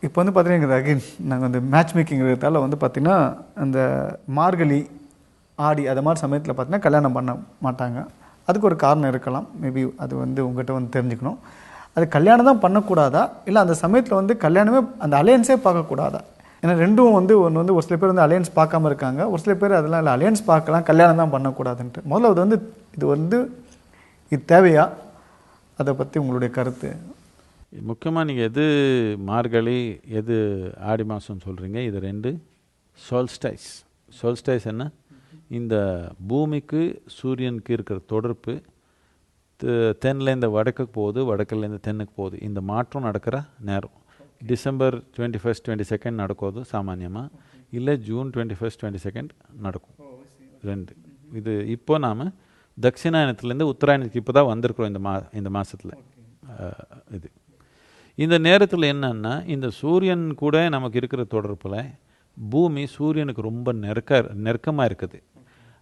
இப்போ வந்து பார்த்தீங்கன்னா அகைன் நாங்கள் வந்து மேட்ச் மேக்கிங்கிறதால வந்து பார்த்திங்கன்னா அந்த மார்கழி ஆடி அது மாதிரி சமயத்தில் பார்த்தீங்கன்னா கல்யாணம் பண்ண மாட்டாங்க. அதுக்கு ஒரு காரணம் இருக்கலாம். மேபி அது வந்து உங்கள்கிட்ட வந்து தெரிஞ்சுக்கணும். அது கல்யாணம் தான் பண்ணக்கூடாதா, இல்லை அந்த சமயத்தில் வந்து கல்யாணமே அந்த அலையன்ஸே பார்க்கக்கூடாதா? ஏன்னா ரெண்டும் வந்து ஒன்று வந்து ஒரு சில பேர் வந்து அலையன்ஸ் பார்க்காம இருக்காங்க, ஒரு சில பேர் அதெல்லாம் இல்லை அலையன்ஸ் பார்க்கலாம், கல்யாணம் தான் பண்ணக்கூடாதுன்ட்டு. முதல்ல அது வந்து இது தேவையா? அதை பற்றி உங்களுடைய கருத்து. முக்கியமாக நீங்கள் எது மார்கழி எது ஆடி மாதம் சொல்கிறீங்க, இது ரெண்டு சோல்ஸ்டைஸ். சோல்ஸ்டைஸ் என்ன? இந்த பூமிக்கு சூரியனுக்கு இருக்கிற தொடர்பு தென்லேருந்து வடக்குக்கு போகுது, வடக்குலேருந்து தென்னுக்கு போகுது. இந்த மாற்றம் நடக்கிற நேரம் டிசம்பர் 21, 22 நடக்குது சாமானியமாக, இல்லை ஜூன் 21, 22 நடக்கும். ரெண்டு இது இப்போ நாம் தட்சிணாயனத்துலேருந்து உத்தராயணத்துக்கு இப்போ தான் வந்திருக்கிறோம் இந்த மாதத்தில். இது இந்த நேரத்தில் என்னன்னா, இந்த சூரியன் கூட நமக்கு இருக்கிற தொடர்பில் பூமி சூரியனுக்கு ரொம்ப நெருக்கமாக இருக்குது.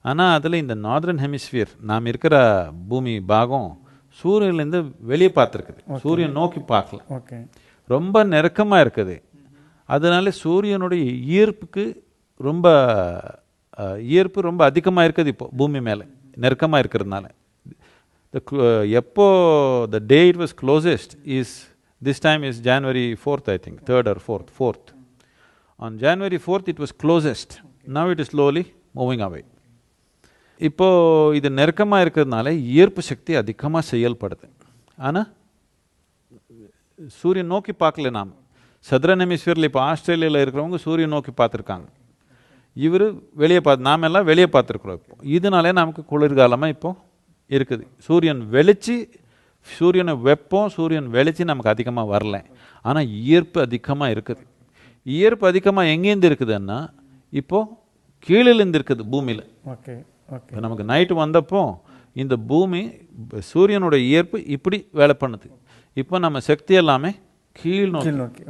ஆனால் அதில் இந்த நார்தர்ன் ஹெமிஸ்பியர் நாம் இருக்கிற பூமி பாகம் சூரியன்லேருந்து வெளியே பார்த்துருக்குது, சூரியன் நோக்கி பார்க்கல, ரொம்ப நெருக்கமாக இருக்குது. அதனால சூரியனுடைய ஈர்ப்பு ரொம்ப அதிகமாக இருக்குது இப்போ பூமி மேலே நெருக்கமாக இருக்கிறதுனால. எப்போ the day it was closest is this time is January 4th, I think, 3rd or 4th. On January 4th it was closest. Now it is slowly moving away. இப்போ இது நெருக்கமாக இருக்கிறதுனால ஈர்ப்பு சக்தி அதிகமாக செயல்படுது. ஆனால் சூரியன் நோக்கி பார்க்கல. நாம் சதுரன் ஹெமிஸ்பியரில் இப்போ ஆஸ்திரேலியாவில் இருக்கிறவங்க சூரியன் நோக்கி பார்த்துருக்காங்க, இவர் வெளியே நாம் எல்லாம் வெளியே பார்த்துருக்குறோம். இப்போ இதனாலே நமக்கு குளிர்காலமாக இப்போ இருக்குது. சூரியனை வெப்பம், சூரியன் வெளிச்சி நமக்கு அதிகமாக வரல, ஆனால் ஈர்ப்பு அதிகமாக இருக்குது. ஈர்ப்பு அதிகமாக எங்கேருந்து இருக்குதுன்னா இப்போது கீழிலேருந்து இருக்குது பூமியில். நமக்கு நைட்டு வந்தப்போ இந்த பூமி சூரியனோட ஈர்ப்பு இப்படி வேலை பண்ணுது. இப்போ நம்ம சக்தி எல்லாமே கீழ் நோக்கி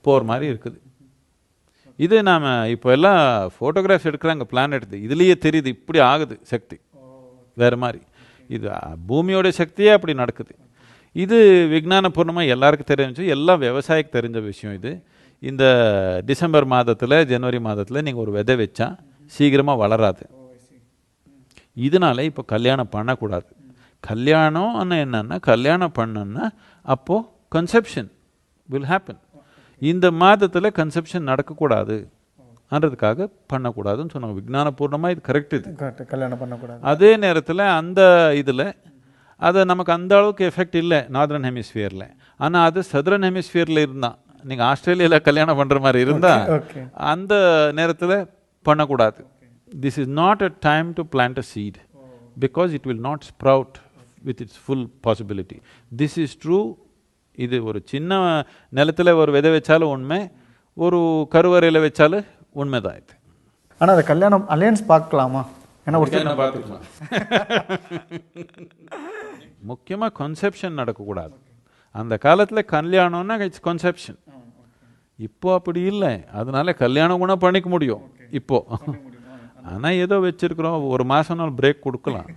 போகிற மாதிரி இருக்குது. இது நாம் இப்போ எல்லாம் ஃபோட்டோகிராஃப்ஸ் எடுக்கிறாங்க பிளானெட், இதுலேயே தெரியுது இப்படி ஆகுது சக்தி வேறு மாதிரி. இது பூமியோட சக்தியே அப்படி நடக்குது. இது விஞ்ஞானபூர்ணமாக எல்லாருக்கும் தெரிஞ்சு, எல்லா விவசாயிக்கு தெரிஞ்ச விஷயம். இது இந்த டிசம்பர் மாதத்தில் ஜனவரி மாதத்தில் நீங்கள் ஒரு விதை வச்சா சீக்கிரமாக வளராது. இதனால இப்போ கல்யாணம் பண்ணக்கூடாது. கல்யாணம் என்னன்னா, கல்யாணம் பண்ணணுன்னா அப்போது கன்செப்ஷன் வில் ஹேப்பன். இந்த மாதத்தில் கன்செப்ஷன் நடக்கக்கூடாது அதுக்காக பண்ணக்கூடாதுன்னு சொன்னாங்க. விஞ்ஞானபூர்ணமாக இது கரெக்ட். இது கல்யாணம் பண்ணக்கூடாது. அதே நேரத்தில் அந்த இதில் அது நமக்கு அந்த அளவுக்கு எஃபெக்ட் இல்லை நார்தர்ன் ஹெமிஸ்பியரில். ஆனால் அது சதுரன் ஹெமிஸ்பியரில் இருந்தால், நீங்கள் ஆஸ்திரேலியாவில் கல்யாணம் பண்ணுற மாதிரி இருந்தால் அந்த நேரத்தில் பண்ணக்கூடாது. This is not a time to plant a seed because it will not sprout with its full possibility. This is true. இது ஒரு சின்ன நிலத்தில் ஒரு விதை வச்சாலும் உண்மை, ஒரு கருவறையில் வச்சாலும் உண்மைதான் இது. ஆனால் அது கல்யாணம் அலையன்ஸ் பார்க்கலாமா? ஏன்னா ஒரு பார்த்துக்கலாம். முக்கியமாக கன்செப்ஷன் நடக்கக்கூடாது. அந்த காலத்தில் கல்யாணம்னா இட்ஸ் கன்செப்ஷன். இப்போ அப்படி இல்லை, அதனால கல்யாணம் கூட பண்ணிக்க முடியும் இப்போ. ஆனால் ஏதோ வச்சிருக்கிறோம், ஒரு மாதம் நாள் பிரேக் கொடுக்கலாம்.